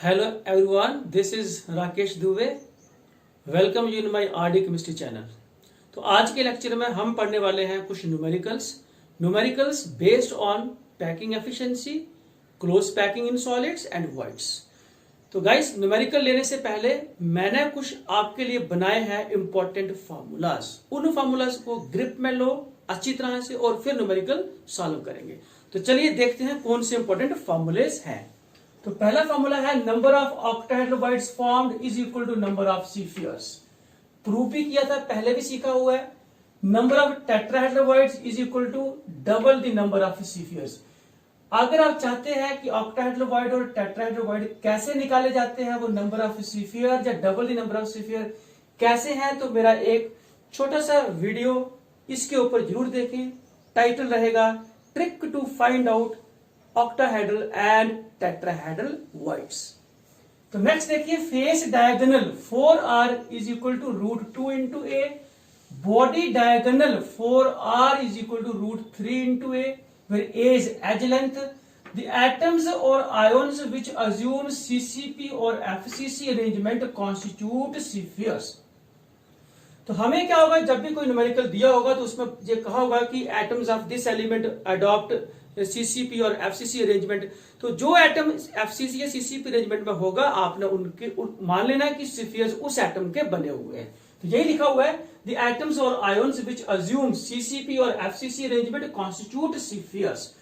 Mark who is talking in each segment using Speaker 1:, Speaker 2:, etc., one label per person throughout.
Speaker 1: Hello everyone, this is Rakesh Dubey. Welcome you in my RD Chemistry channel. तो आज के lecture में हम पढ़ने वाले हैं कुछ numericals based on packing efficiency, close packing in solids and voids. तो गाइस, न्यूमेरिकल लेने से पहले मैंने कुछ आपके लिए बनाए हैं इंपॉर्टेंट फार्मूलाज. उन फार्मूलाज को ग्रिप में लो अच्छी तरह से और फिर न्यूमेरिकल सॉल्व करेंगे. तो चलिए देखते हैं कौन से इंपॉर्टेंट फार्मूलेज हैं. तो पहला फार्मूला है number of octahedral voids formed is equal to number of spheres. Proof भी किया था, पहले भी सीखा हुआ है. Number of tetrahedral voids is equal to double the number of spheres. अगर आप चाहते हैं कि ऑक्टाहेड्रोबाइड और टेट्राहेड्रोबाइड कैसे निकाले जाते हैं, वो नंबर ऑफ सीफियर या डबल द नंबर ऑफ सीफियर कैसे हैं, तो मेरा एक छोटा सा वीडियो इसके ऊपर जरूर देखें. टाइटल रहेगा trick to find out octahedral and tetrahedral voids. तो नेक्स्ट देखिए, face diagonal 4r is equal to √2 into a. Body diagonal 4r is equal to √3 into a, where a is edge length. The atoms or ions which assume CCP or FCC arrangement constitute spheres. तो हमें क्या होगा, जब भी कोई numerical दिया होगा तो उसमें ये कहा होगा कि atoms of this element adopt CCP और एफसीसी अरेंजमेंट. तो जो एटम एफसीसी या सीसीपी अरेंजमेंट में होगा आपने मान लेना है कि स्फीयर्स उस एटम के बने हुए हैं. तो यही लिखा हुआ है, द एटम्स और आयंस व्हिच अज्यूम सीसीपी और एफसीसी अरेंजमेंट कॉन्स्टिट्यूट स्फीयर्स.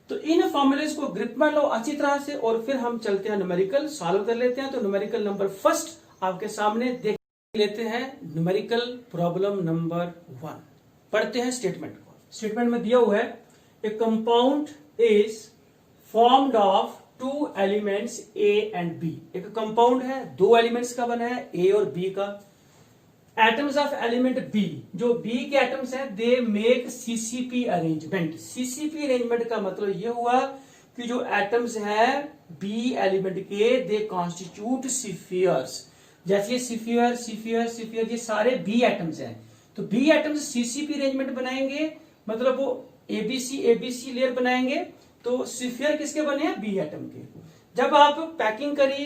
Speaker 1: तो इन फॉर्मूलेज को ग्रिप में लो अच्छी तरह से और फिर हम चलते हैं न्यूमेरिकल सॉल्व कर लेते हैं. तो न्यूमेरिकल नंबर फर्स्ट आपके सामने देख लेते हैं. न्यूमेरिकल प्रॉब्लम नंबर 1 पढ़ते हैं स्टेटमेंट को. स्टेटमेंट में दिया हुआ है, a compound is formed of two elements A and B. एक कंपाउंड है, दो एलिमेंट्स का बना है, A और B का. एटम्स ऑफ एलिमेंट B, जो B के एटम्स हैं, they make CCP arrangement. CCP arrangement का मतलब ये हुआ कि जो एटम्स हैं B एलिमेंट के, दे कॉन्स्टिट्यूट स्फीयर्स. जैसे स्फीयर ये सारे B एटम्स हैं. तो B एटम्स CCP अरेंजमेंट बनाएंगे, मतलब वो एबीसी लेयर बनाएंगे. तो स्फीयर किसके बने हैं? बी एटम के. जब आप पैकिंग करी,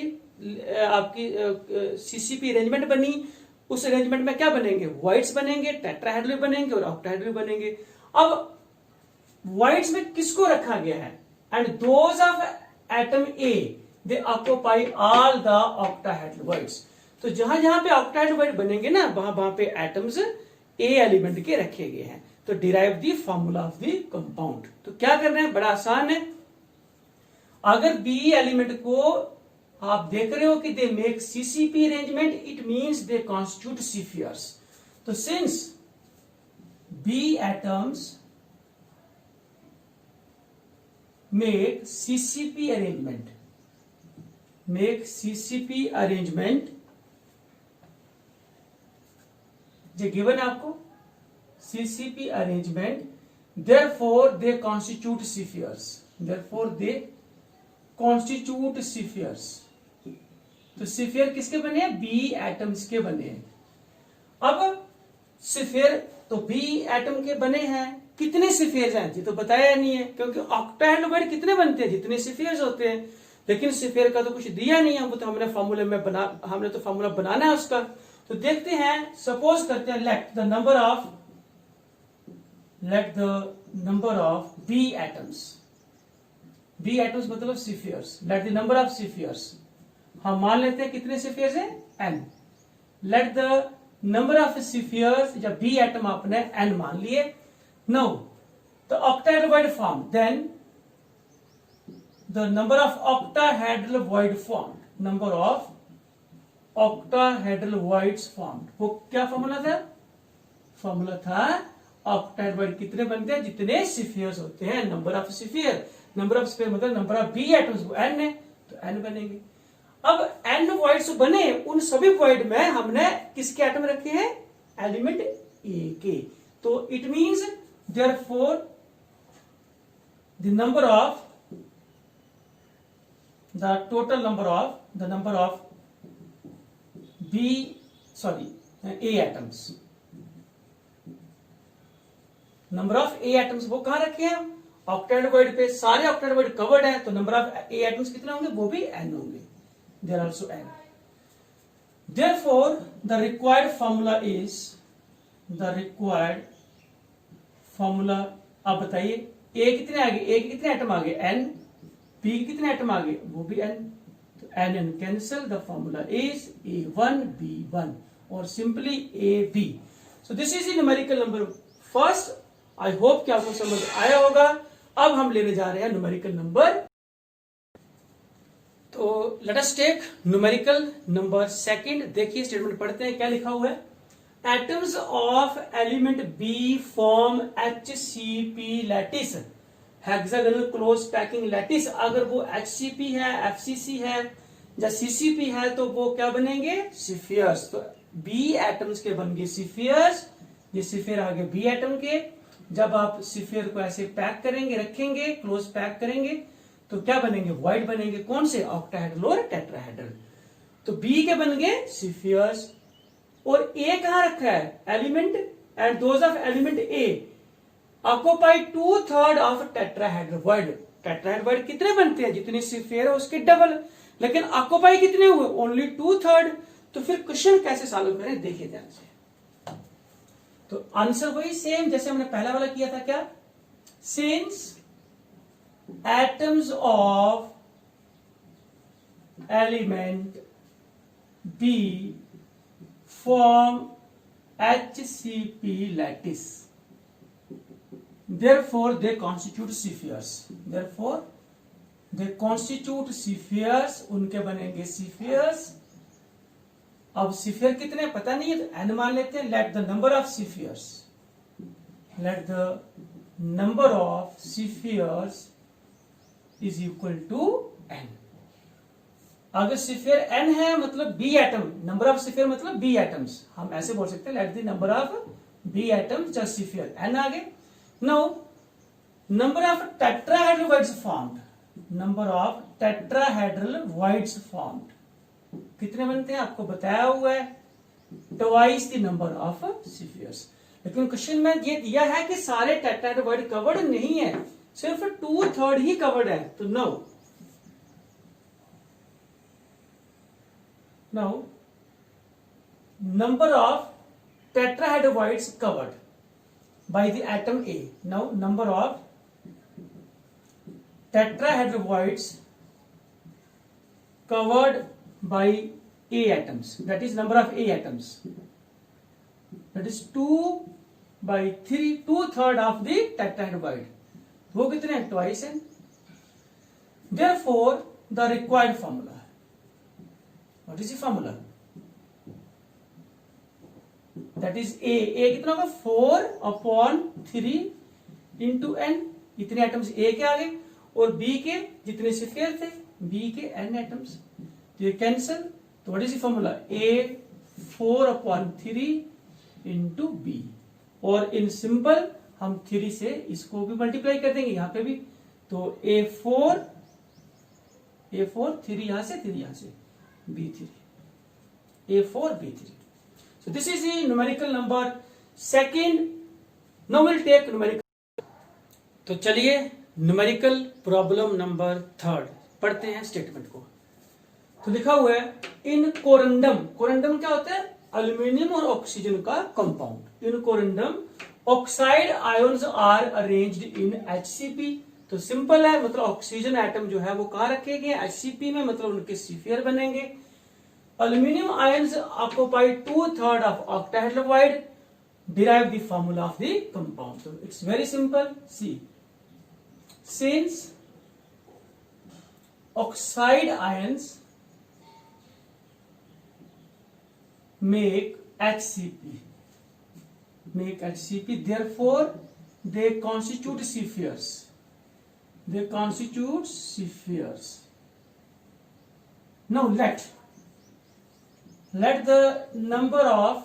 Speaker 1: आपकी सीसीपी अरेंजमेंट बनी, उस अरेंजमेंट में क्या बनेंगे? वॉइड्स बनेंगे, टेट्राहेड्रल बनेंगे और ऑक्टाहेड्रल बनेंगे. अब वॉइड्स में किसको रखा गया है? And those of atom A they occupy all the octahedral voids. तो जहां जहां पे ऑक्टाहेड्रल वॉइड बनेंगे ना, वहां वहां पे एटम्स ए एलिमेंट के रखे गए हैं. तो derive the formula of the compound. तो क्या कर रहे हैं? बड़ा आसान है. अगर बी एलिमेंट को आप देख रहे हो कि they make CCP arrangement, it means they constitute spheres. तो since B atoms make CCP arrangement, जो गिवन है आपको CCP arrangement, therefore they constitute spheres. तो स्फीयर किसके बने हैं? बी एटम्स के बने हैं. अब स्फीयर तो बी एटम के बने हैं. कितने स्फीयर्स हैं ये तो बताया नहीं है, क्योंकि ऑक्टाहेड्रोबाइड कितने बनते हैं? जितने स्फीयर्स होते हैं. लेकिन स्फीयर का तो कुछ दिया नहीं है, वो तो हमने तो फार्मूला बनाना है उसका. तो देखते हैं, सपोज करते हैं, let the number of B atoms मतलब spheres. Let the number of spheres, हम मान लेते हैं कितने स्फीयर्स हैं? N. Let the number of spheres या B एटम आपने N मान लिए. Now the octahedral void form, then the number of octahedral void formed. वो क्या फॉर्मूला था? ऑक्टाहेड्रोबाइड कितने बनते हैं? जितने स्फीयर्स होते हैं. नंबर ऑफ स्फीयर मतलब नंबर ऑफ बी एटम्स, वो n है, तो n बनेंगे. अब n वॉइड्स बने, उन सभी वॉइड में हमने किसके एटम रखे हैं? एलिमेंट ए के. तो it means therefore the total number of A atoms, number of A atoms वो कहां रखे हैं? ऑक्टेनोइड पे सारे ऑक्टेनोइड कवर्ड है, तो नंबर ऑफ ए एटम्स कितने होंगे? वो भी n होंगे। there are also n. Therefore the required formula is आप बताइए a कितने आगे, a के कितने एटम आगे n, b के कितने एटम आगे वो भी n, तो n cancel, the formula is a1 b1 और simply ab. So this is the numerical number first. I hope कि आपको समझ आया होगा. अब हम लेने जा रहे हैं न्यूमेरिकल नंबर. तो let us take numerical number second. देखिए स्टेटमेंट पढ़ते हैं क्या लिखा हुआ है. Atoms of element b form HCP lattice, hexagonal close packing lattice. अगर वो HCP है, FCC है या CCP है तो वो क्या बनेंगे, सिफियर्स. तो B एटम्स के बन गए सिफियर्स. ये सिफियर आ गए B एटम के. जब आप सिफियर को ऐसे पैक करेंगे, रखेंगे, क्लोज पैक करेंगे तो क्या बनेंगे, वाइड बनेंगे. कौन से, ऑक्टाहेड्रल और टेट्राहेड्रल. तो B के बन गए सिफियर्स. और A कहां रखा है, element, and those of element A occupy 2/3 of tetrahedral. Tetrahedral कितने बनते हैं, जितने सिफियर है उसके डबल, लेकिन ऑक्यूपाई कितने हुए, ओनली 2/3. तो फिर क्वेश्चन कैसे सॉल्व करें, देखिए ध्यान से. तो आंसर वही सेम जैसे हमने पहला वाला किया था. क्या, since atoms of element B form HCP lattice, therefore they constitute spheres. Therefore they constitute spheres. उनके बनेंगे spheres. अब sphere कितने पता नहीं है तो n मान लेते हैं. let the number of spheres is equal to n. अगर सिफियर n है मतलब B atom, number of sphere मतलब B एटम्स, हम ऐसे बोल सकते हैं let the number of B atoms just sphere n आगे. Now number of tetrahedral wides formed, number of tetrahedral wides formed कितने बनते हैं आपको बताया हुआ है, ट्वाइस द नंबर ऑफ सिफियर्स. लेकिन क्वेश्चन में ये दिया है कि सारे टेट्राहेड्रल वाइड कवर्ड नहीं है, सिर्फ 2/3 ही कवर्ड है. तो now number of tetrahedroids covered by the atom A. Now number of tetrahedroids covered by A atoms, that is number of A atoms, that is 2/3, 2/3 of the tetrahedroid. वो कितने हैं, twice है. Therefore the required formula, what is the formula, that is A कितना होगा, 4/3 into n. इतने atoms A के आगे और B के जितने सिफियर थे B के n एटम्स, तो ये कैंसिल. तो what is the formula, A 4/3 into B. और इन सिंपल हम 3 से इसको भी मल्टीप्लाई कर देंगे यहां पे भी. तो A4 3 यहां से 3 यहां से, B3, A4 B3. So this is the numerical number second. Now we'll take numerical. तो चलिए न्यूमेरिकल प्रॉब्लम नंबर थर्ड पढ़ते हैं स्टेटमेंट को. तो लिखा हुआ है इन कोरंडम. कोरंडम क्या होता है, एल्यूमिनियम और ऑक्सीजन का compound. In corundum oxide ions are arranged in HCP. तो सिंपल है, मतलब ऑक्सीजन एटम जो है वो कहां रखे गए, HCP में, मतलब उनके सिफियर बनेंगे. Aluminium ions occupy 2/3 of octahedral voids. Derive the formula of the compound. तो it's very simple. See, since oxide ions make HCP, therefore they constitute spheres. Now let the number of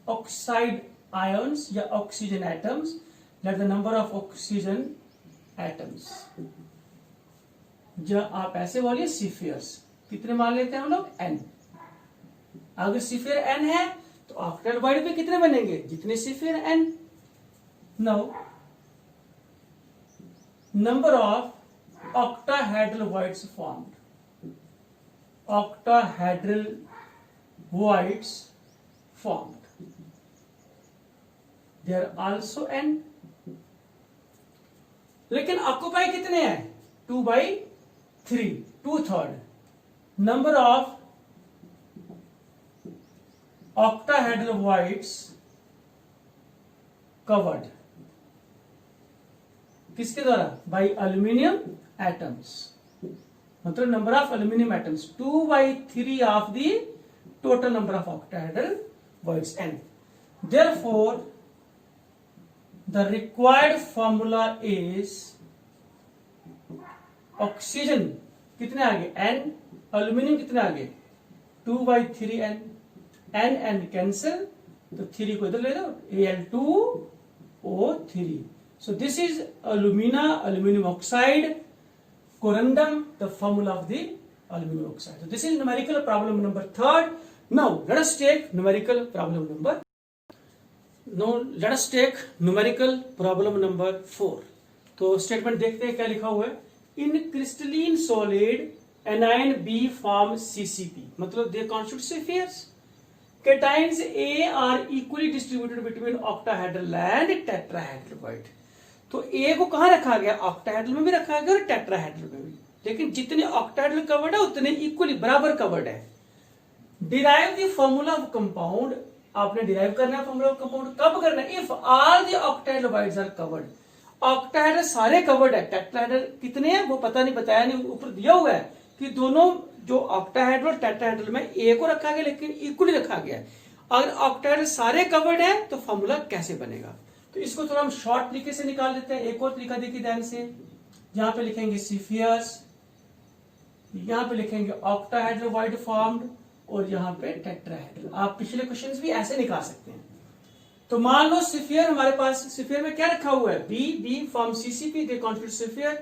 Speaker 1: oxide ions या oxygen atoms, let the number of oxygen atoms, जब आप ऐसे बोलिए spheres कितने मान लेते हैं हम लोग, n. अगर सिफियर n है तो ऑक्टाहेड्रल वाइड पे कितने बनेंगे, जितने sphere n. Now number of octahedral voids formed. octahedral voids formed. They are also n. लेकिन ऑक्यूपाई कितने हैं? 2/3, 2/3. Number of octahedral voids covered. किसके द्वारा? By aluminium atoms. मतलब number of aluminium atoms 2/3 of the total number of octahedral voids n. Therefore, the required formula is oxygen कितने आगे? n. Aluminium कितने आगे? 2/3n. n कैंसिल, तो 3 को इधर ले लो, Al2O3. So this is alumina, aluminum oxide, corundum, the formula of the aluminum oxide. So this is numerical problem number 3. Now let us take numerical problem number 4. तो statement देखते हैं क्या लिखा हुआ है. In crystalline solid anion B form CCP, मतलब they constitute spheres. Cations A are equally distributed between octahedral and tetrahedral void. तो A को कहां रखा गया? ऑक्टाहेड्रल में भी रखा गया और टेट्राहेड्रल में भी. लेकिन जितने ऑक्टाहेड्रल कवर्ड है उतने इक्वली बराबर कवर्ड है. Derive the formula of compound. आपने डिराइव करना है फॉर्मूला ऑफ कंपाउंड. कब करना है? If all the octahedral voids are covered. Octahedral सारे कवर्ड है. टेट्राहेड्रल कितने हैं वो पता नहीं, बताया नहीं, ऊपर दिया हुआ है कि दोनों जो ऑक्टाहेड्रल और टेट्राहेड्रल में ए को रखा गया लेकिन इक्वली रखा गया है. अगर ऑक्टाहेड्रल सारे कवर्ड है तो फॉर्मूला कैसे बनेगा? तो इसको थोड़ा हम शॉर्ट तरीके से निकाल देते हैं. एक और तरीका देखिए ध्यान से. यहां पे लिखेंगे स्फीयर्स, यहां पे लिखेंगे ऑक्टाहेड्रल वॉइड फॉर्म्ड और यहां पे टेट्राहेड्रल. आप पिछले क्वेश्चंस भी ऐसे निकाल सकते हैं. तो मान लो स्फीयर हमारे पास, स्फीयर में क्या रखा हुआ है? B form CCP, they constitute sphere.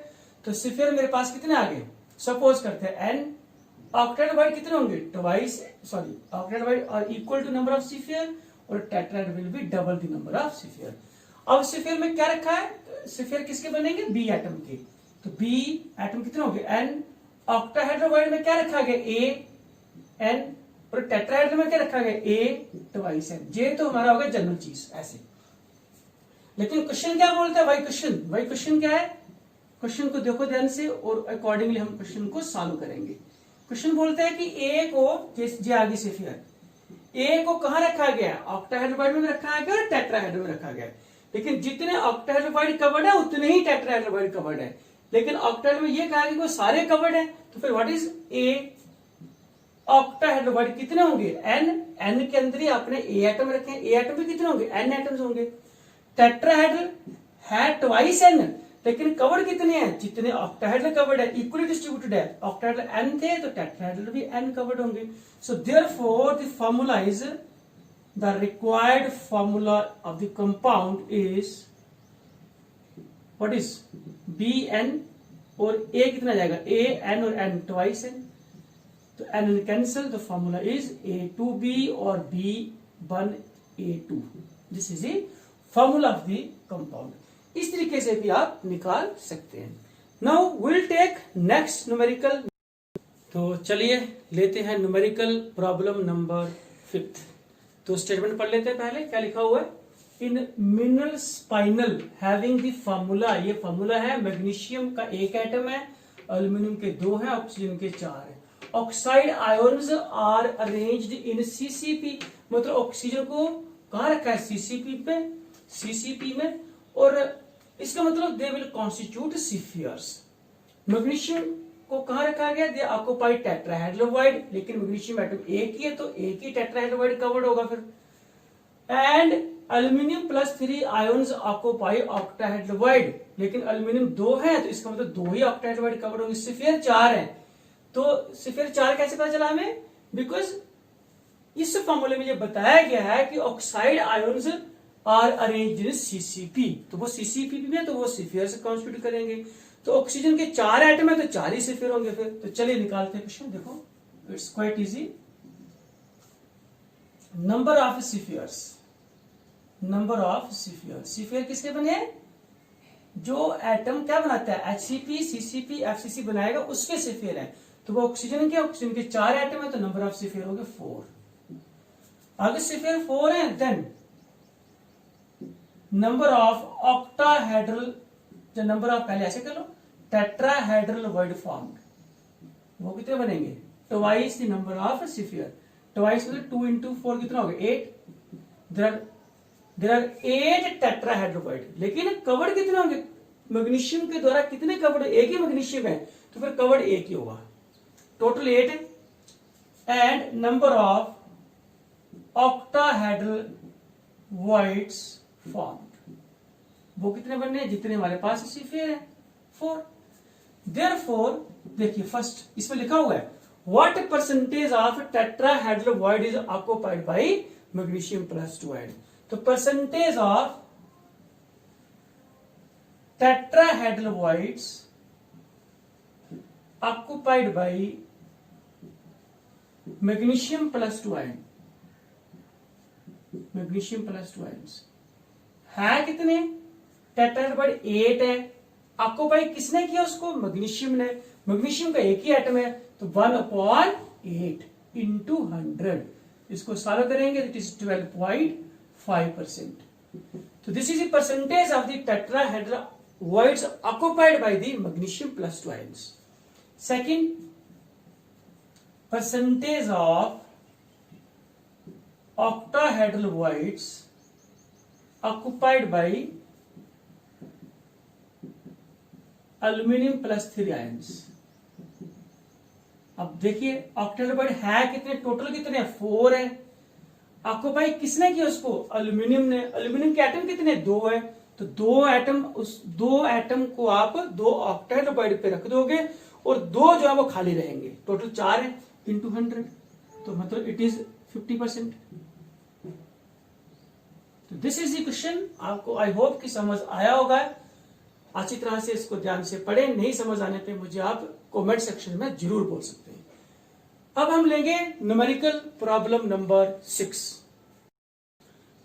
Speaker 1: तो स्फीयर मेरे पास कितने आ गए? सपोज करते हैं n. ऑक्टाहेड्रल वॉइड कितने होंगे? Octahedral void are equal to number of sphere और tetrahedral will be double the number of sphere. अब स्फीयर में क्या रखा है? स्फीयर किसके बनेंगे? बी एटम के. तो बी एटम कितने होंगे? n. ऑक्टाहेड्रल वॉइड में क्या रखा गया? A n. और टेट्राहेड्रल में क्या रखा गया? A twice n. जे तो हमारा होगा जनरल चीज ऐसे. लेकिन क्वेश्चन क्या बोलता है? भाई क्वेश्चन क्या है? क्वेश्चन को देखो ध्यान से और अकॉर्डिंगली हम क्वेश्चन को सॉल्व करेंगे. क्वेश्चन बोलता है कि ए को, जे आगे स्फीयर, ए को कहां रखा गया? ऑक्टाहेड्रल वॉइड में रखा गया और टेट्राहेड्रल में रखा गया. लेकिन जितने ऑक्टाहेड्रल वॉइड कवर्ड है उतने ही टेट्राहेड्रल वॉइड कवर्ड है. लेकिन ऑक्टाहेड्रल में ये कहा कि वो सारे कवर्ड है. तो फिर what is a? Octahedral void कितने होंगे? n के अंदर ही आपने ए एटम रखे हैं. ए एटम भी कितने होंगे? n एटम्स होंगे. टेट्राहेड्रल है ट्वाइस n, लेकिन कवर्ड कितने हैं? जितने ऑक्टाहेड्रल कवर्ड है इक्वली डिस्ट्रीब्यूटेड है. ऑक्टाहेड्रल n थे तो टेट्राहेड्रल भी n कवर्ड होंगे. So therefore the formula is, the required formula of the compound is what is? Bn और A कितना जाएगा? A n और n ट्वाइस n. तो n cancel, the formula is A2B और B1A2. This is the formula of the compound. इस तरीके से भी आप निकाल सकते हैं. Now will take next numerical. तो चलिए लेते हैं न्यूमेरिकल प्रॉब्लम नंबर 5. तो स्टेटमेंट पढ़ लेते हैं. पहले क्या लिखा हुआ है? इन mineral spinal having the formula. ये फॉर्मूला है. मैग्नीशियम का एक एटम है, अल्यूमिनियम के 2 हैं, ऑक्सीजन के 4 हैं. Oxide ions are arranged in CCP, मतलब ऑक्सीजन को कहां रखा है? CCP में. और इसका मतलब they will constitute spheres. Magnesium को कहां रखा गया? They occupy tetrahedral void. लेकिन मैग्नीशियम एटम एक ही है तो एक ही टेट्राहेड्रल वॉइड कवर्ड होगा फिर. And aluminium +3 ions occupy octahedral void. लेकिन अल्यूमिनियम 2 है तो इसका मतलब 2 ही ऑक्टाहेड्रल वॉइड कवर्ड होंगे. स्फीयर 4 है. तो स्फीयर 4 कैसे पता चला हमें? बिकॉज इस फॉर्मूले में ये बताया गया है कि oxide ions are arranged in CCP. तो वो CCP में तो वो स्फीयर से कॉन्स्टिट्यूट करेंगे. तो ऑक्सीजन के 4 एटम है तो 4 ही स्फीयर होंगे फिर. तो चलिए निकालते हैं क्वेश्चन. देखो it's quite easy. Number of spheres. Sphere किसके बने हैं? जो एटम क्या बनाता है? HCP, CCP, FCC बनाएगा उसके स्फीयर है. तो वो ऑक्सीजन क्या, ऑक्सीजन के 4 एटम है तो नंबर ऑफ स्फीयर हो गए 4। अगर स्फीयर 4 है देन नंबर ऑफ ऑक्टाहेड्रल, जो नंबर ऑफ, पहले ऐसे कर लो, टेट्राहेड्रल वर्ड फॉर्म्ड, वो कितने बनेंगे, twice the number of sphere. Twice मतलब 2 into 4 कितना हो गया 8। There are 8 tetrahedral void. लेकिन कवर्ड कितने होंगे, मैग्नीशियम के द्वारा कितने कवर्ड, एक ही मैग्नीशियम है तो फिर कवर्ड एक ही होगा, टोटल 8 है। And number of octahedral words formed, वो कितने बनने हैं, जितने हमारे पास स्फीयर है 4। देयरफॉर देखिए फर्स्ट इसमें लिखा हुआ है what percentage of tetrahedral void is occupied by magnesium plus 2 ion. तो percentage of tetrahedral voids occupied by magnesium plus 2 ion, magnesium plus 2 ions है कितने, टेट्राहेड्रल वॉइड 8 है। ऑक्युपाई किसने किया उसको, मैग्नीशियम ने। मैग्नीशियम का एक ही एटम है तो 1/8 into 100, इसको सॉल्व करेंगे इट इज 12.5%। तो this is the percentage of the tetrahedral voids occupied by the magnesium plus 2 ions. Second, percentage of octahedral voids occupied by aluminum plus 3 ions। अब देखिए ऑक्टाहेड्रल वॉइड है कितने, total कितने, 4 है। Occupy किसने किया उसको, एल्यूमिनियम ने। एल्यूमिनियम के एटम कितने, 2 है। तो 2 एटम, उस 2 एटम को आप 2 ऑक्टाहेड्रल वॉइड पे रख दोगे और 2 जो है वो खाली रहेंगे, टोटल 4 है इंटू 100, तो मतलब इट इज 50%। तो दिस इज द क्वेश्चन। आपको आई होप कि समझ आया होगा, अच्छी तरह से इसको ध्यान से पढ़े। नहीं समझ आने पे मुझे आप कमेंट सेक्शन में जरूर बोल सकते हैं। अब हम लेंगे न्यूमेरिकल प्रॉब्लम नंबर 6।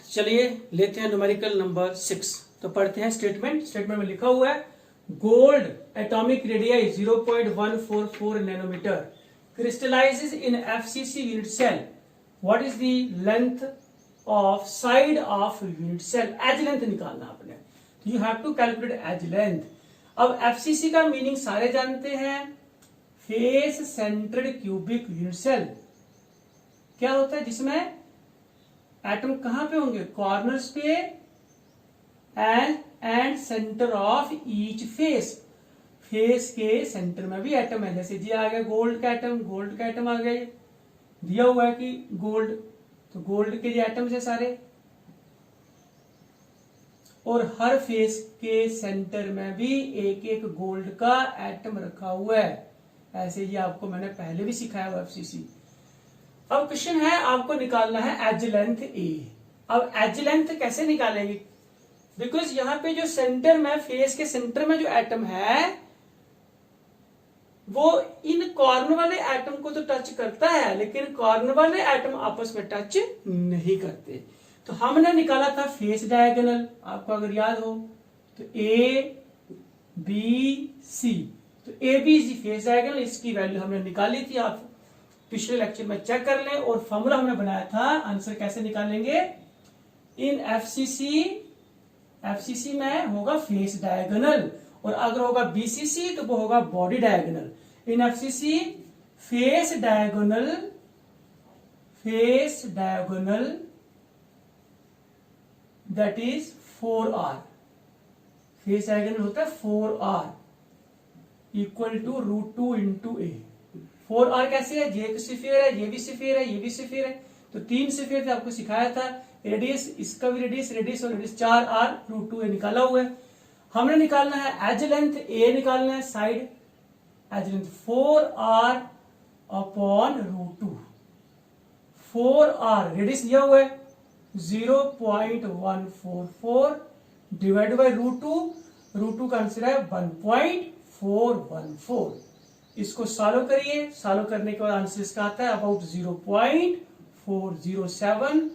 Speaker 1: तो चलिए लेते हैं न्यूमेरिकल नंबर 6। तो पढ़ते हैं स्टेटमेंट। स्टेटमेंट में लिखा हुआ है gold atomic radius 0.144 nanometre crystallises in FCC unit cell. What is the length of side of unit cell. Edge length निकालना आपने, तो you have to calculate edge length. अब FCC का मीनिंग सारे जानते हैं, face centred cubic unit cell. क्या होता है, जिसमें एटम कहां पे होंगे, कॉर्नर्स पे and centre of each face. Face के सेंटर में भी एटम है, जैसे जी आ गया गोल्ड का एटम, गोल्ड का एटम आ गया, दिया हुआ है कि गोल्ड, तो गोल्ड के जो एटम्स है सारे, और हर फेस के सेंटर में भी एक एक गोल्ड का एटम रखा हुआ है। ऐसे ही आपको मैंने पहले भी सिखाया हुआ FCC। अब क्वेश्चन है आपको निकालना है एज लेंथ A। अब एज लेंथ कैसे निकालेंगे, बिकॉज यहां पे जो सेंटर में, फेस के सेंटर में जो एटम है वो इन कॉर्नर वाले एटम को तो टच करता है, लेकिन कॉर्नर वाले एटम आपस में टच नहीं करते। तो हमने निकाला था फेस डायगोनल, आपको अगर याद हो तो ABC। तो AB इज फेस डायगोनल, इसकी वैल्यू हमने निकाली थी, आप पिछले लेक्चर में चेक कर लें। और फॉर्मूला हमने बनाया था, आंसर कैसे निकालेंगे, इन FCC में होगा फेस डायगोनल, और अगर होगा BCC तो वो होगा body diagonal. In FCC face diagonal that is 4R। Face diagonal होता है 4R equal to √2 into A। 4R कैसे है, ये एक स्फीयर है, ये भी स्फीयर है, ये भी स्फीयर है, तो 3 स्फीयर थे, आपको सिखाया था। रेडियस, इसका भी रेडियस और रेडियस 4R √2A निकाला हुआ है। हमने निकालना है एज लेंथ A, निकालना है side edge length 4R upon √2। 4R radius दिया हुआ है 0.144 डिवाइड बाई √2 का आंसर है 1.414। इसको सॉल्व करिए, सॉल्व करने के बाद आंसर इसका आता है अबाउट 0.407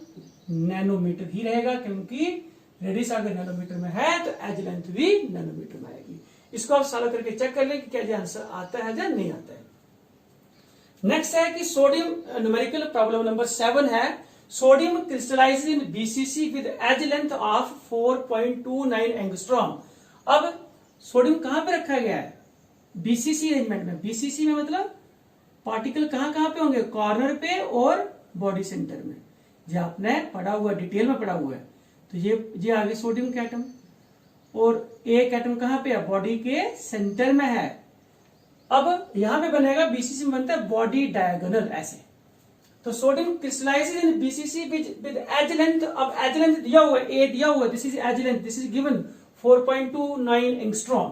Speaker 1: नैनोमीटर ही रहेगा, क्योंकि रेडियस अगर नैनोमीटर में है तो एज लेंथ भी नैनोमीटर में आएगी। इसको आप सॉल्व करके चेक कर लें कि क्या आंसर आता है या नहीं आता है। नेक्स्ट है कि सोडियम न्यूमेरिकल प्रॉब्लम नंबर 7 है, sodium crystallise in BCC with edge length of 4.29 angstrom. अब सोडियम कहां पे रखा गया है? बीसीसी अरेंजमेंट में। बीसीसी में मतलब पार्टिकल कहां कहां पे होंगे? कॉर्नर पे और बॉडी सेंटर में। जो आपने पढ़ा हुआ, डिटेल में पढ़ा हुआ है। तो ये आगे सोडियम के एटम, और एक एटम कहां पे है? बॉडी के सेंटर में है। अब यहां पे बनेगा, बीसीसी में बनता है बॉडी डायगोनल ऐसे। तो sodium crystallises in BCC with edge length. अब एज लेंथ दिया हुआ है, ए दिया हुआ है, this is edge length, this is given 4.29 angstrom.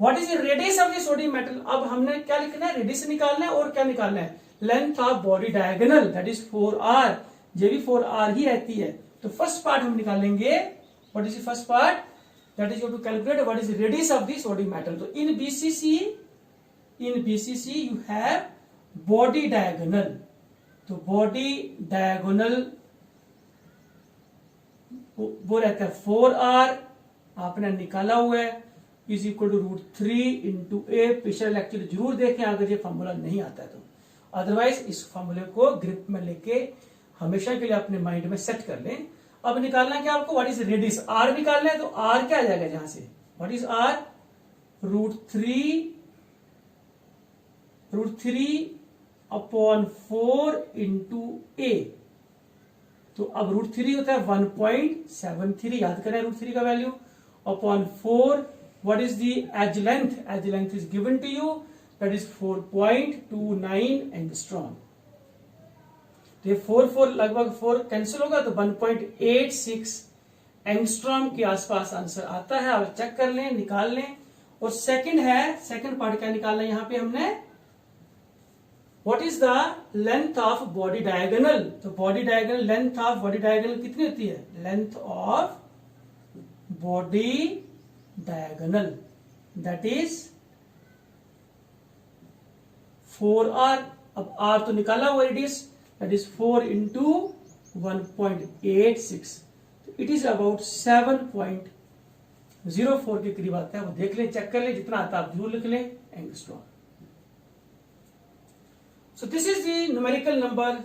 Speaker 1: What is the radius of the sodium metal? अब हमने क्या लिखना है? रेडियस निकालना है और क्या निकालना है? Length of body diagonal, that is 4r। ये भी 4r ही रहती है। तो फर्स्ट पार्ट हम निकालेंगे। What is the first part? That is you to calculate what is the radius of the sodium metal. तो in BCC you have body diagonal. तो body diagonal वो रहता है 4r, आपने निकाला हुआ है, is equal to √3 into a. पिछले लेक्चर जरूर देखें अगर ये फॉर्मूला नहीं आता है तो, अदरवाइज इस फॉर्मूले को ग्रिप में लेके हमेशा के लिए अपने माइंड में सेट कर लें। अब निकालना क्या आपको? What is radius? r निकालना है। तो r क्या आ जाएगा जहां से? What is r? √3 upon 4 into a. तो अब √3 होता है 1.73, याद करें √3 का value, upon 4। What is the edge length? Edge length is given to you, that is 4.29 angstrom. तो ये 4 लगभग 4 कैंसिल होगा, तो 1.86 एंगस्ट्रॉम के आसपास आंसर आता है। आप चेक कर लें, निकाल लें। और सेकंड है, सेकंड पार्ट क्या निकालना है यहां पे हमने? What is the length of body diagonal? तो body diagonal, length of body diagonal कितनी होती है? Length of body diagonal that is 4r। अब r तो निकाला हुआ रेडियस, दैट इज 4 इंटू 1.86। तो इट इज अबाउट 7.04 के करीब आता है। वो देख लें, चेक कर लें, जितना आता है आप जरूर लिख लें angstrom. So this is the numerical number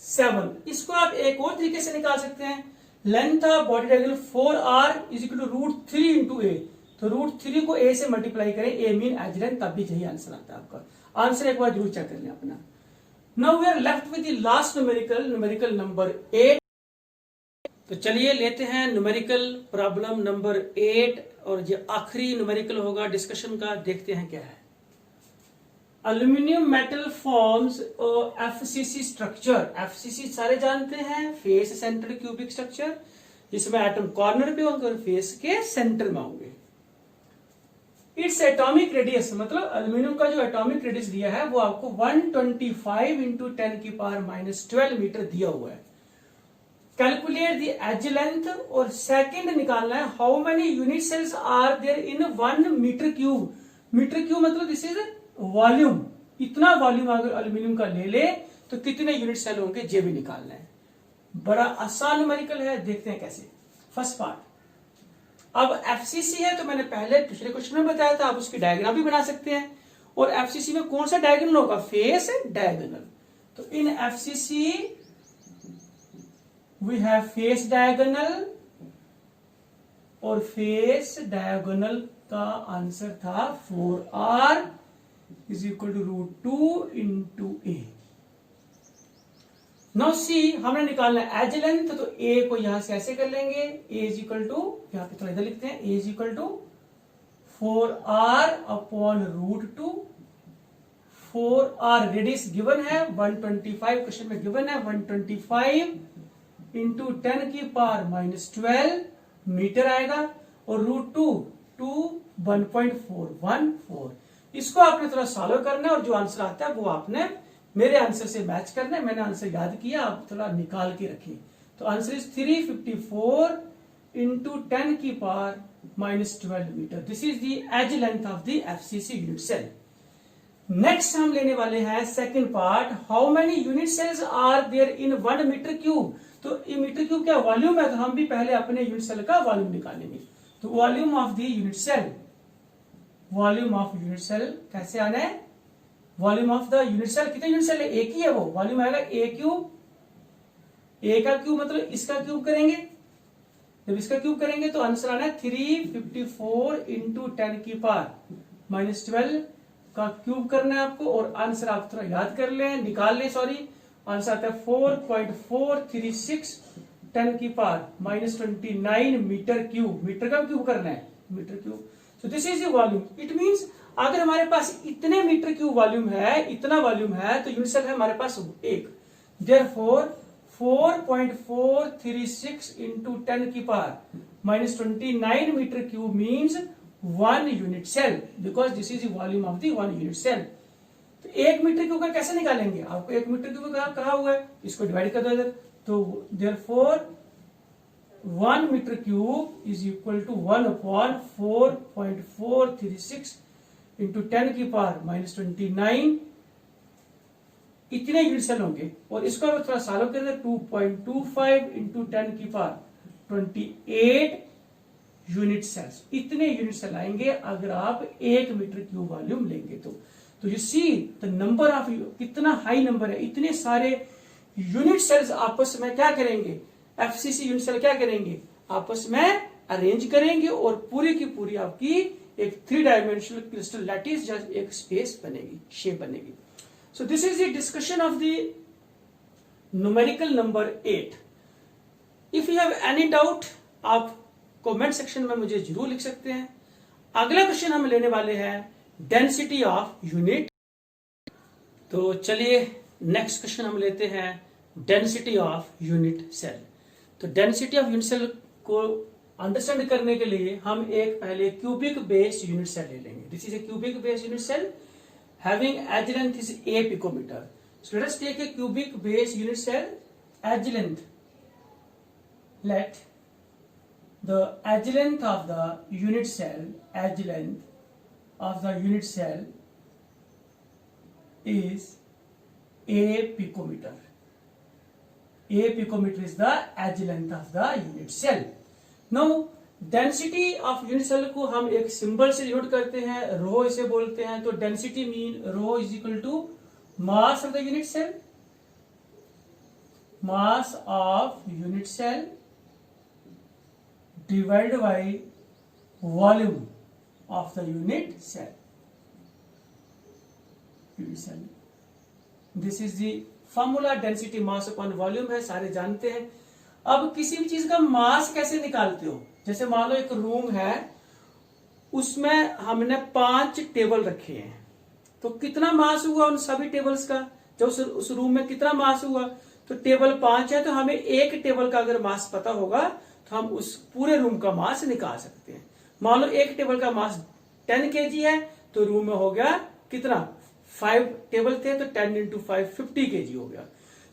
Speaker 1: 7। इसको आप एक और तरीके से निकाल सकते हैं। Length of body diagonal 4r is equal to √3 into a. तो √3 को a से मल्टीप्लाई करें, a मीन एज लेंथ, तब भी यही आंसर आता है आपका। आंसर एक बार जरूर चेक कर लें अपना। Now we are left with the last numerical number 8। तो चलिए लेते हैं न्यूमेरिकल प्रॉब्लम नंबर 8, और ये आखिरी न्यूमेरिकल होगा डिस्कशन का। देखते हैं क्या है। Aluminium metal forms FCC structure. FCC सारे जानते हैं, फेस सेंटर्ड क्यूबिक स्ट्रक्चर, जिसमें एटम कॉर्नर पे होंगे और फेस के सेंटर में होंगे। इट्स एटॉमिक रेडियस, मतलब एल्यूमिनियम का जो एटॉमिक रेडियस दिया है वो आपको 125 इंटू 10⁻⁻12 मीटर दिया हुआ है। कैलकुलेट द एज लेंथ, और सेकंड निकालना है how many unit cells are there in 1 metre cube. Metre cube मतलब दिस इज वॉल्यूम। इतना वॉल्यूम अगर एल्यूमिनियम का ले ले तो कितने यूनिट सेल होंगे, ये भी निकालना है। बड़ा आसान न्यूमेरिकल है, देखते हैं कैसे। फर्स्ट पार्ट, अब एफसीसी है तो मैंने पहले पिछले क्वेश्चन में बताया था, आप उसकी डायग्राम भी बना सकते हैं। और एफसीसी में कौन सा डायगोनल होगा? Face diagonal. तो in FCC we have face diagonal, और फेस डायगोनल का आंसर था 4r is equal to √2 into a. Now see, हमने निकालना है एज लेंथ, तो a को यहां से ऐसे कर लेंगे, a इज इक्वल टू, यहां पे थोड़ा इधर लिखते हैं, a is equal to 4r upon √2। 4r radius given है 125, क्वेश्चन में गिवन है 125 इंटू 10⁻⁻12 मीटर आएगा, और √2 1.414। इसको आपने थोड़ा सॉल्व करना है, और जो आंसर आता है वो आपने मेरे आंसर से मैच करना है। मैंने आंसर याद किया, आप थोड़ा निकाल के रखिए। तो answer is 354 into 10⁻⁻12 metre. This is the edge length of the FCC unit cell. Next हम लेने वाले हैं second part, how many unit cells are there in 1 metre cube. तो ये मीटर क्यूब क्या वॉल्यूम है, तो हम भी पहले अपने यूनिट सेल का वॉल्यूम निकालेंगे। तो volume of the unit cell, volume of unit cell कैसे आना है? Volume of the unit cell, कितने यूनिट सेल है, एक ही है वो, वॉल्यूम आएगा ए क्यूब, ए का क्यूब मतलब इसका क्यूब करेंगे, जब इसका क्यूब करेंगे तो आंसर आना है 354 इंटू 10 की पावर माइनस 12 का क्यूब करना है आपको, और आंसर आप थोड़ा याद कर लें, निकाल लें, सॉरी, आंसर आता है 4.436 10 की power minus 29 metre cube, metre का क्यूब करना है, metre cube. So this is the volume. It means अगर हमारे पास इतने मीटर क्यूब वॉल्यूम है, इतना वॉल्यूम है, तो यूनिट सेल है हमारे पास एक, देयरफॉर 4.436 इंटू 10 की power minus 29 metre cube means 1 unit cell, because this is the volume of the 1 unit cell. तो 1 मीटर क्यूब का कैसे निकालेंगे, आपको 1 मीटर क्यूब कहा हुआ है, इसको डिवाइड कर दो इधर, तो therefore 1 metre cube is equal to 1 upon 4.436 into 10 की पावर माइनस 29, इतने यूनिट सेल होंगे। और इसको अगर थोड़ा सॉल्व करें तो 2.25 इंटू 10 की पावर 28 यूनिट सेल्स, इतने यूनिट सेल आएंगे अगर आप 1 मीटर क्यूब वॉल्यूम लेंगे तो you see the number of, कितना हाई नंबर है, इतने सारे यूनिट सेल्स आपस में क्या करेंगे, एफसीसी यूनिट सेल क्या करेंगे, आपस में अरेंज करेंगे और पूरी की पूरी आपकी एक 3 डायमेंशनल क्रिस्टल लैटिस जैसे एक स्पेस बनेगी, शेप बनेगी। So this is the discussion of the numerical number 8. If you have any doubt, आप कमेंट सेक्शन में मुझे जरूर लिख सकते हैं। अगला क्वेश्चन हम लेने वाले हैं डेंसिटी ऑफ यूनिट। तो चलिए नेक्स्ट क्वेश्चन हम लेते हैं डेंसिटी ऑफ यूनिट सेल। तो डेंसिटी ऑफ यूनिट सेल को अंडरस्टैंड करने के लिए हम एक पहले क्यूबिक बेस यूनिट सेल ले लेंगे। This is a cubic base unit cell having edge length is a picometer. So let us take a cubic base unit cell, edge length. Let the edge length of the unit cell, edge length of the unit cell is a picometer. A picometer is the edge length of the unit cell. Now density of unit cell को हम एक symbol से denote करते हैं, रो इसे बोलते हैं। तो density mean rho is equal to mass of the unit cell, mass of unit cell divide by volume of the unit cell, this is the formula, density mass upon volume है, सारे जानते हैं। अब किसी भी चीज का मास कैसे निकालते हो, जैसे मान लो एक रूम है, उसमें हमने 5 टेबल रखे हैं, तो कितना मास हुआ उन सभी टेबल्स का, जब उस रूम में कितना मास हुआ, तो टेबल 5 है, तो हमें एक टेबल का अगर मास पता होगा तो हम उस पूरे रूम का मास निकाल सकते हैं। मान लो एक टेबल का मास 10 kg है, तो रूम में हो गया कितना, 5 टेबल थे तो 10 इंटू 5 50 kg हो गया।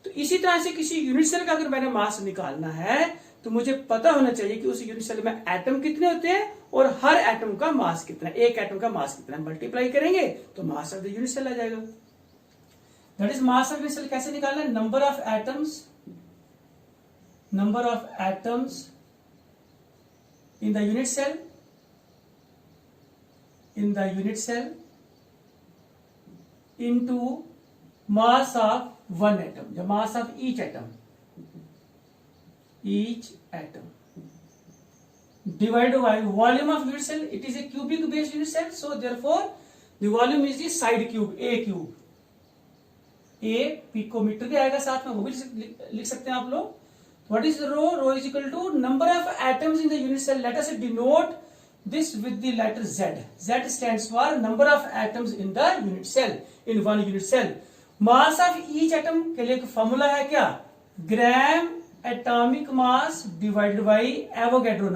Speaker 1: तो इसी तरह से किसी यूनिट सेल का अगर मैंने मास निकालना है तो मुझे पता होना चाहिए कि उस यूनिट सेल में एटम कितने होते हैं और हर एटम का मास कितना है, एक एटम का मास कितना है, मल्टीप्लाई करेंगे तो mass of the unit cell आ जाएगा। That is mass of unit cell. कैसे निकालना है, number of atoms in the unit cell, into mass of one atom, the mass of each atom divided by volume of unit cell. It is a cubic based unit cell, so therefore the volume is the side cube, a cube, a picometer भी आएगा साथ में, वो भी लिख सकते हैं आप लोग। What is rho? Rho is equal to number of atoms in the unit cell. Let us denote this with the letter Z. Z stands for number of atoms in the unit cell, in one unit cell. Mass of each atom के लिए formula है क्या, ग्राम atomic mass divided by Avogadro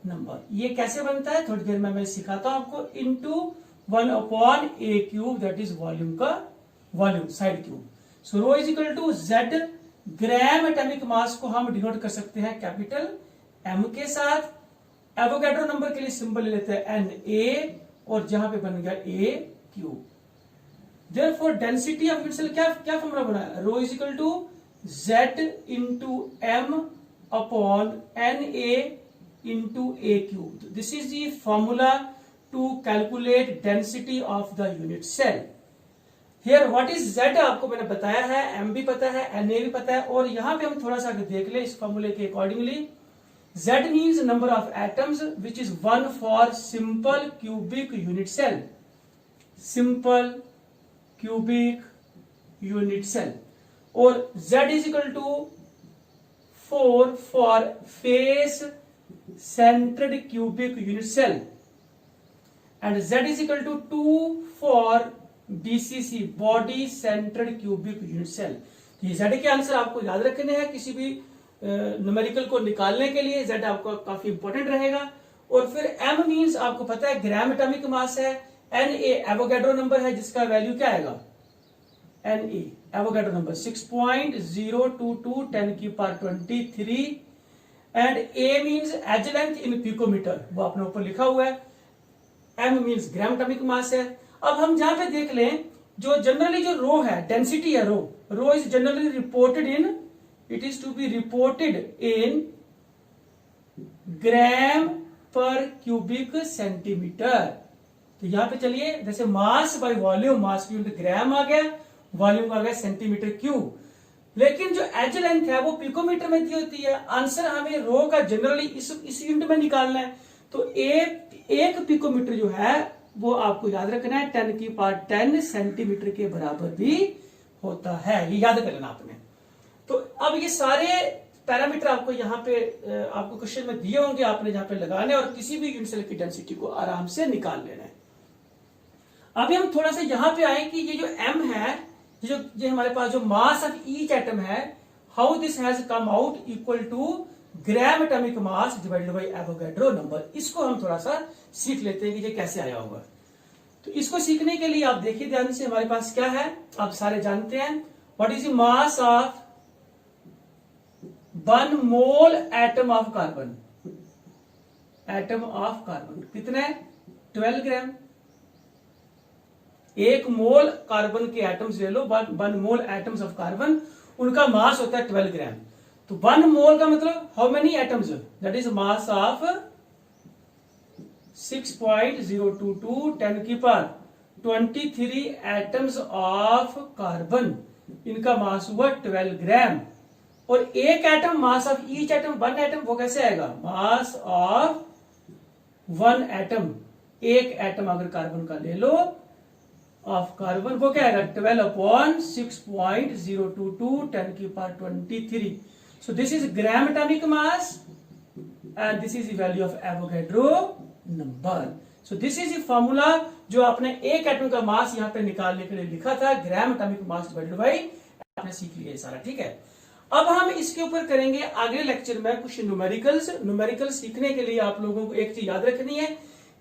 Speaker 1: number. ये कैसे बनता है थोड़ी देर में मैं सिखाता हूं आपको। Into 1 upon a cube, that is volume का volume, side cube. So rho is equal to Z, gram atomic mass को हम डिनोट कर सकते हैं कैपिटल एम के साथ। एवोगैड्रो नंबर के लिए सिंबल ले लेते हैं एन ए, और जहां पे बन गया a cube. Therefore, density of unit cell क्या फॉर्मूला बना है, rho is equal to Z into M upon N A into a cube. This is the formula to calculate density of the unit cell. Here what is Z आपको मैंने बताया है, M भी पता है, Na भी पता है, और यहां पे हम थोड़ा सा देख ले इस फॉर्मूले के accordingly. Z means number of atoms which is 1 for simple cubic unit cell, simple cubic unit cell, और Z is equal to 4 for face centered cubic unit cell, and Z is equal to 2 for BCC body centered cubic unit cell। ये Z के answer आपको याद रखने हैं किसी भी numerical को निकालने के लिए। Z आपको काफी इंपॉर्टेंट रहेगा। और फिर M मींस आपको पता है ग्राम एटॉमिक मास है, Na एवोगैड्रो नंबर है जिसका वैल्यू क्या आएगा, Na एवोगैड्रो नंबर 6.022 10 की power 23, and A means edge length in picometre, वो अपने ऊपर लिखा हुआ है। M means gram atomic mass है। अब हम जहां पे देख लें, जो जनरली जो रो है, डेंसिटी है, rho is generally reported in, it is to be reported in gram per cubic centimetre. तो यहां पे चलिए, जैसे मास बाय वॉल्यूम, मास की यूनिट ग्राम आ गया, वॉल्यूम आ गया सेंटीमीटर क्यूब, लेकिन जो एज लेंथ है वो पिकोमीटर में दी होती है। आंसर हमें रो का जनरली इस यूनिट में निकालना है। तो एक पिकोमीटर जो है वो आपको याद रखना है 10 की पावर 10 सेंटीमीटर के बराबर भी होता है, ये याद कर लेना आपने। तो अब ये सारे पैरामीटर आपको यहाँ पे आपको क्वेश्चन में दिए होंगे, आपने यहाँ पे लगाने और किसी भी यूनिट सेल की डेंसिटी को आराम से निकाल लेना है। अभी हम थोड़ा सा यहाँ पे आए कि ये जो M है, ये हमारे पास जो मास ऑफ ईच एटम है, how this has come out equal to gram atomic mass divided by Avogadro number. इसको हम थोड़ा सा सीख लेते हैं कि ये कैसे आया होगा। तो इसको सीखने के लिए आप देखिए ध्यान से, हमारे पास क्या है, आप सारे जानते हैं। What is the mass of 1 mole atom of carbon, atom of carbon कितने, 12 ग्राम। 1 मोल कार्बन के एटम्स ले लो, 1 मोल एटम्स ऑफ कार्बन, उनका मास होता है 12 ग्राम। तो 1 मोल का मतलब how many atoms, that is mass of 6.022 10 की पावर 23 एटम्स ऑफ कार्बन, इनका मास हुआ 12 ग्राम। और एक atom, mass of each atom, 1 atom, वो कैसे आएगा, मास ऑफ 1 एटम, एक एटम अगर कार्बन का ले लो ऑफ कार्बन, वो क्या आएगा 12 अपॉन 6.022 10 की power 23। So this is gram atomic mass and this is the value of Avogadro number. So this is the formula जो आपने एक एटम का मास यहाँ पे निकालने के लिए लिखा था, ग्राम एटॉमिक मास डिवाइडेड बाय, आपने सीख लिया सारा, ठीक है। अब हम इसके ऊपर करेंगे अगले लेक्चर में कुछ न्यूमेरिकल्स सीखने के लिए आप लोगों को एक चीज याद रखनी है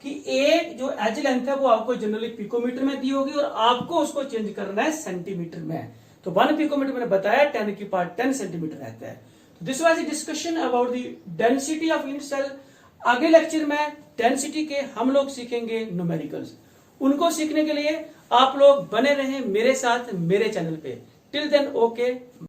Speaker 1: कि एक जो एज लेंथ है वो आपको जनरली पिकोमीटर में दी होगी और आपको उसको चेंज करना है सेंटीमीटर में। तो 1 पिकोमीटर मैंने बताया 10 की पावर 10 सेंटीमीटर रहता है। तो this was the discussion about the density of unit cell. अगले लेक्चर में डेंसिटी के हम लोग सीखेंगे न्यूमेरिकल्स। उनको सीखने के लिए आप लोग बने रहें मेरे साथ मेरे चैनल पे। Till then okay.